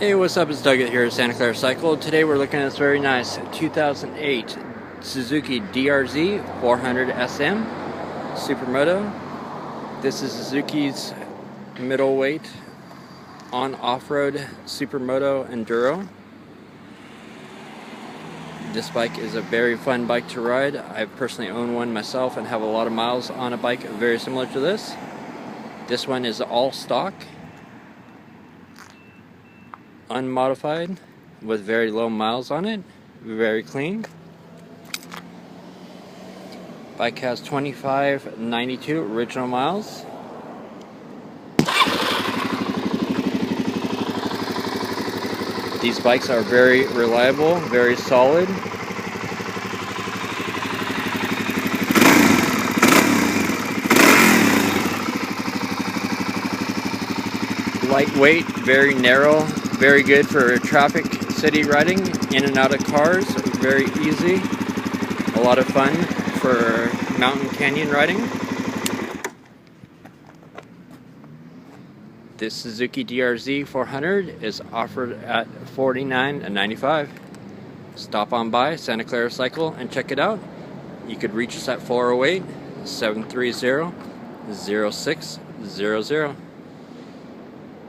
Hey, what's up? It's Doug here at Santa Clara Cycle. Today we're looking at this very nice 2008 Suzuki DRZ400SM Supermoto. This is Suzuki's middleweight on off-road Supermoto Enduro. This bike is a very fun bike to ride. I personally own one myself and have a lot of miles on a bike very similar to this. This one is all stock, unmodified, with very low miles on it, very clean. Bike has 2592 original miles. These bikes are very reliable, very solid. Lightweight, very narrow, very good for traffic, city riding, in and out of cars, very easy. A lot of fun for mountain canyon riding. This Suzuki DRZ400 is offered at $49.95. Stop on by Santa Clara Cycle and check it out. You could reach us at 408-730-0600.